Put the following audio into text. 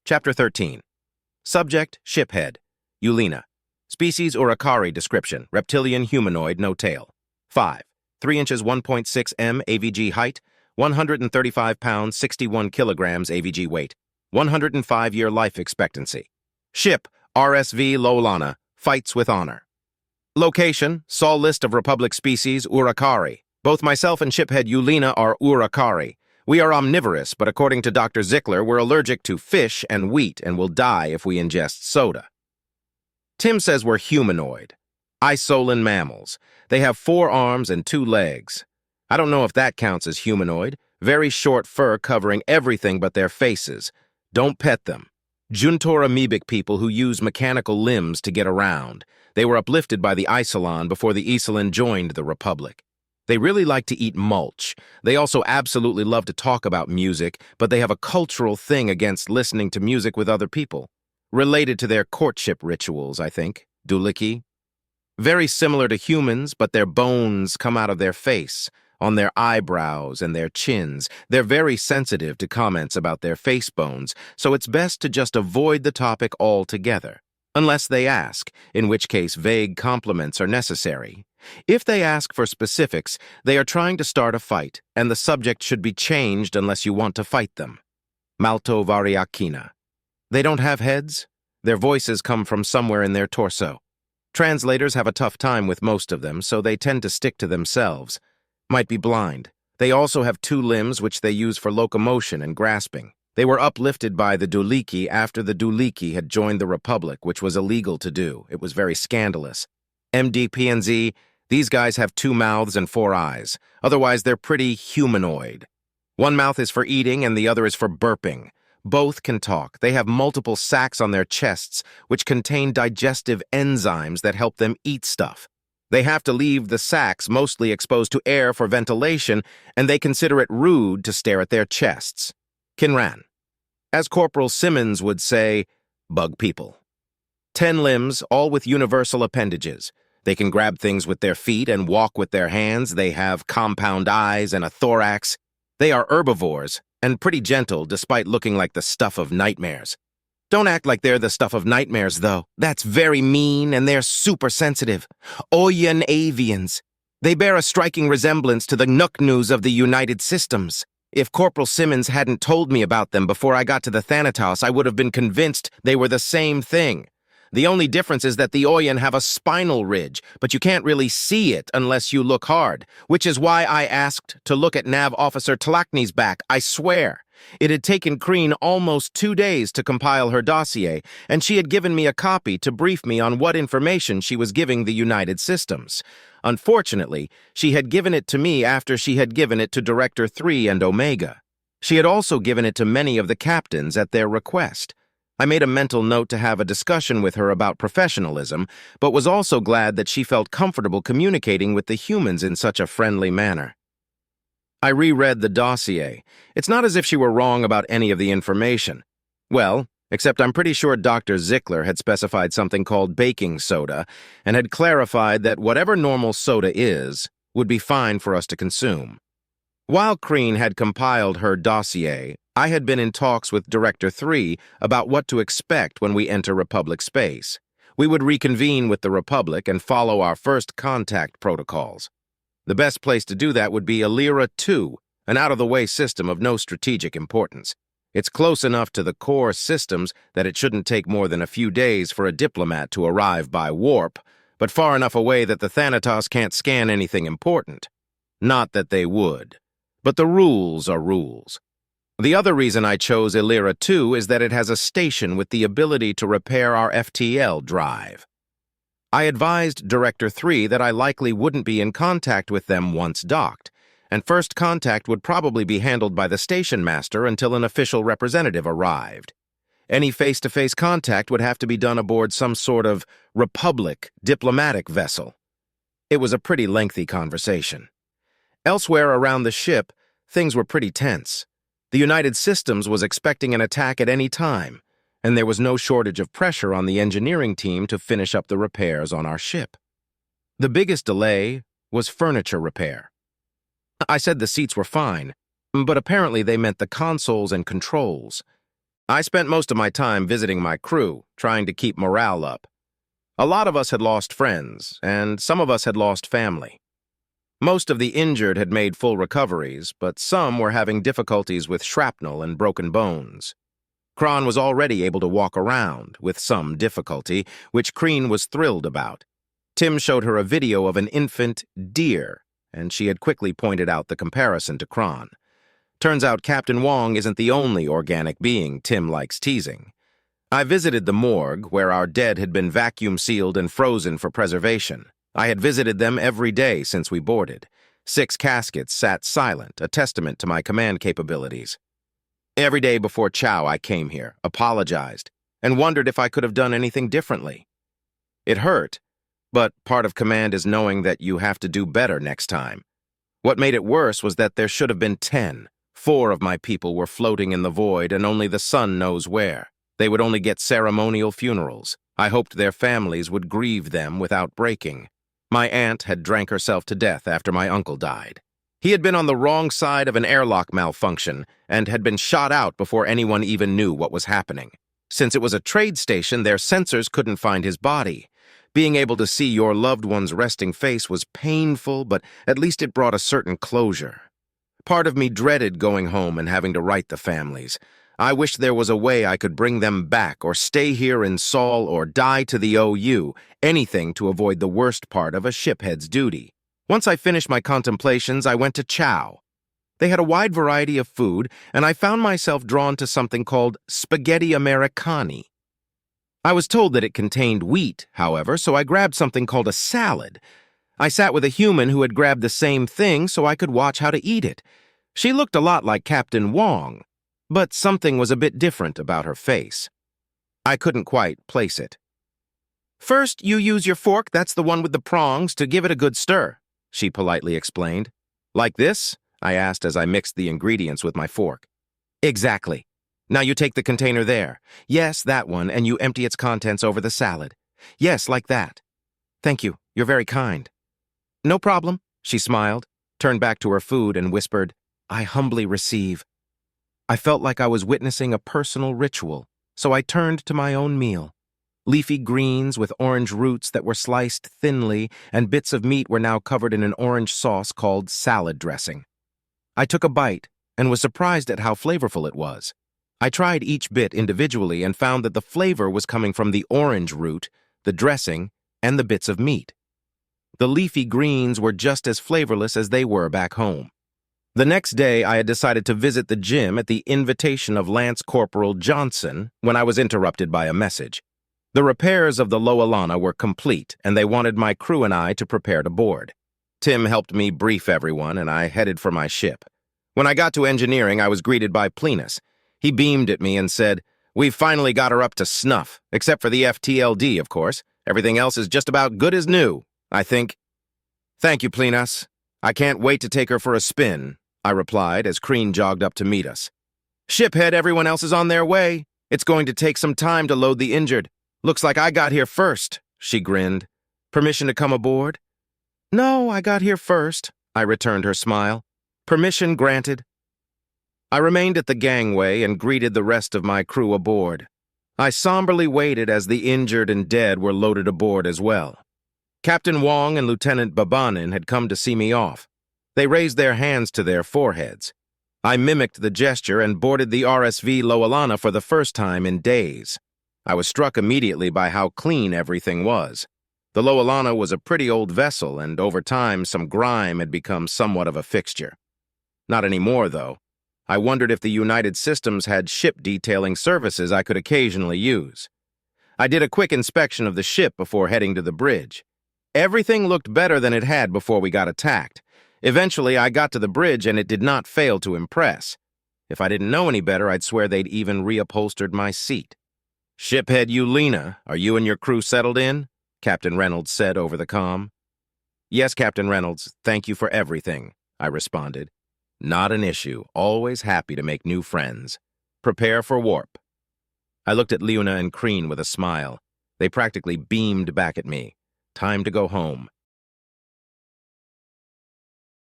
Chapter 13. Subject, Shiphead. Eulina. Species Urarkari description, reptilian humanoid, no tail. 5. 3 inches 1.6 m AVG height, 135 pounds 61 kilograms AVG weight, 105-year life expectancy. Ship, RSV Lolana, fights with honor. Location, Sol list of Republic species, Urarkari. Both myself and shiphead Eulina are Urarkari. We are omnivorous, but according to Dr. Zickler, we're allergic to fish and wheat and will die if we ingest soda. Tim says we're humanoid. Isolan mammals. They have 4 arms and 2 legs. I don't know if that counts as humanoid. Very short fur covering everything but their faces. Don't pet them. Juntor amoebic people who use mechanical limbs to get around. They were uplifted by the Isolon before the Isolin joined the Republic. They really like to eat mulch. They also absolutely love to talk about music, but they have a cultural thing against listening to music with other people. Related to their courtship rituals, I think. Duliki. Very similar to humans, but their bones come out of their face, on their eyebrows and their chins. They're very sensitive to comments about their face bones, so it's best to just avoid the topic altogether. Unless they ask, in which case vague compliments are necessary. If they ask for specifics, they are trying to start a fight, and the subject should be changed unless you want to fight them. Malto variakina. They don't have heads. Their voices come from somewhere in their torso. Translators have a tough time with most of them, so they tend to stick to themselves. Might be blind. They also have 2 limbs which they use for locomotion and grasping. They were uplifted by the Duliki after the Duliki had joined the Republic, which was illegal to do. It was very scandalous. MDPNZ, these guys have 2 mouths and 4 eyes. Otherwise, they're pretty humanoid. One mouth is for eating and the other is for burping. Both can talk. They have multiple sacs on their chests, which contain digestive enzymes that help them eat stuff. They have to leave the sacs mostly exposed to air for ventilation, and they consider it rude to stare at their chests. Kinran. As Corporal Simmons would say, bug people. 10 limbs, all with universal appendages. They can grab things with their feet and walk with their hands. They have compound eyes and a thorax. They are herbivores, and pretty gentle despite looking like the stuff of nightmares. Don't act like they're the stuff of nightmares, though. That's very mean, and they're super sensitive. Oyan avians. They bear a striking resemblance to the Nuknus of the United Systems. If Corporal Simmons hadn't told me about them before I got to the Thanatos, I would have been convinced they were the same thing. The only difference is that the Oyan have a spinal ridge, but you can't really see it unless you look hard, which is why I asked to look at Nav Officer Tlakni's back, I swear. It had taken Kreen almost 2 days to compile her dossier, and she had given me a copy to brief me on what information she was giving the United Systems. Unfortunately, she had given it to me after she had given it to Director 3 and Omega. She had also given it to many of the captains at their request. I made a mental note to have a discussion with her about professionalism, but was also glad that she felt comfortable communicating with the humans in such a friendly manner. I reread the dossier. It's not as if she were wrong about any of the information. Well, except I'm pretty sure Dr. Zickler had specified something called baking soda and had clarified that whatever normal soda is would be fine for us to consume. While Kreen had compiled her dossier, I had been in talks with Director 3 about what to expect when we enter Republic space. We would reconvene with the Republic and follow our first contact protocols. The best place to do that would be Alira 2, an out-of-the-way system of no strategic importance. It's close enough to the core systems that it shouldn't take more than a few days for a diplomat to arrive by warp, but far enough away that the Thanatos can't scan anything important. Not that they would. But the rules are rules. The other reason I chose Alira 2 is that it has a station with the ability to repair our FTL drive. I advised Director 3 that I likely wouldn't be in contact with them once docked, and first contact would probably be handled by the station master until an official representative arrived. Any face-to-face contact would have to be done aboard some sort of Republic diplomatic vessel. It was a pretty lengthy conversation. Elsewhere around the ship, things were pretty tense. The United Systems was expecting an attack at any time, and there was no shortage of pressure on the engineering team to finish up the repairs on our ship. The biggest delay was furniture repair. I said the seats were fine, but apparently they meant the consoles and controls. I spent most of my time visiting my crew, trying to keep morale up. A lot of us had lost friends, and some of us had lost family. Most of the injured had made full recoveries, but some were having difficulties with shrapnel and broken bones. Kron was already able to walk around, with some difficulty, which Kreen was thrilled about. Tim showed her a video of an infant deer, and she had quickly pointed out the comparison to Kron. Turns out Captain Wong isn't the only organic being Tim likes teasing. I visited the morgue, where our dead had been vacuum-sealed and frozen for preservation. I had visited them every day since we boarded. 6 caskets sat silent, a testament to my command capabilities. Every day before chow, I came here, apologized, and wondered if I could have done anything differently. It hurt, but part of command is knowing that you have to do better next time. What made it worse was that there should have been 10. 4 of my people were floating in the void, and only the sun knows where. They would only get ceremonial funerals. I hoped their families would grieve them without breaking. My aunt had drank herself to death after my uncle died. He had been on the wrong side of an airlock malfunction and had been shot out before anyone even knew what was happening. Since it was a trade station, their sensors couldn't find his body. Being able to see your loved one's resting face was painful, but at least it brought a certain closure. Part of me dreaded going home and having to write the families. I wished there was a way I could bring them back or stay here in Saul or die to the OU, anything to avoid the worst part of a shiphead's duty. Once I finished my contemplations, I went to chow. They had a wide variety of food, and I found myself drawn to something called spaghetti Americani. I was told that it contained wheat, however, so I grabbed something called a salad. I sat with a human who had grabbed the same thing so I could watch how to eat it. She looked a lot like Captain Wong, but something was a bit different about her face. I couldn't quite place it. "First, you use your fork, that's the one with the prongs, to give it a good stir," she politely explained. "Like this?" I asked as I mixed the ingredients with my fork. "Exactly. Now you take the container there. Yes, that one, and you empty its contents over the salad. Yes, like that. Thank you. You're very kind." "No problem," she smiled, turned back to her food, and whispered, "I humbly receive." I felt like I was witnessing a personal ritual, so I turned to my own meal. Leafy greens with orange roots that were sliced thinly, and bits of meat were now covered in an orange sauce called salad dressing. I took a bite and was surprised at how flavorful it was. I tried each bit individually and found that the flavor was coming from the orange root, the dressing, and the bits of meat. The leafy greens were just as flavorless as they were back home. The next day, I had decided to visit the gym at the invitation of Lance Corporal Johnson when I was interrupted by a message. The repairs of the Loalana were complete, and they wanted my crew and I to prepare to board. Tim helped me brief everyone, and I headed for my ship. When I got to engineering, I was greeted by Plenus. He beamed at me and said, "We've finally got her up to snuff, except for the FTLD, of course. Everything else is just about good as new, I think." "Thank you, Plenus. I can't wait to take her for a spin," I replied as Kreen jogged up to meet us. "Shiphead, everyone else is on their way. It's going to take some time to load the injured. Looks like I got here first," she grinned. "Permission to come aboard?" "No, I got here first," I returned her smile. "Permission granted." I remained at the gangway and greeted the rest of my crew aboard. I somberly waited as the injured and dead were loaded aboard as well. Captain Wong and Lieutenant Babanin had come to see me off. They raised their hands to their foreheads. I mimicked the gesture and boarded the RSV Loalana for the first time in days. I was struck immediately by how clean everything was. The Loalana was a pretty old vessel, and over time some grime had become somewhat of a fixture. Not anymore, though. I wondered if the United Systems had ship detailing services I could occasionally use. I did a quick inspection of the ship before heading to the bridge. Everything looked better than it had before we got attacked. Eventually, I got to the bridge and it did not fail to impress. If I didn't know any better, I'd swear they'd even reupholstered my seat. "Shiphead Eulina, are you and your crew settled in?" Captain Reynolds said over the comm. "Yes, Captain Reynolds, thank you for everything," I responded. "Not an issue, always happy to make new friends. Prepare for warp." I looked at Leona and Kreen with a smile. They practically beamed back at me. Time to go home.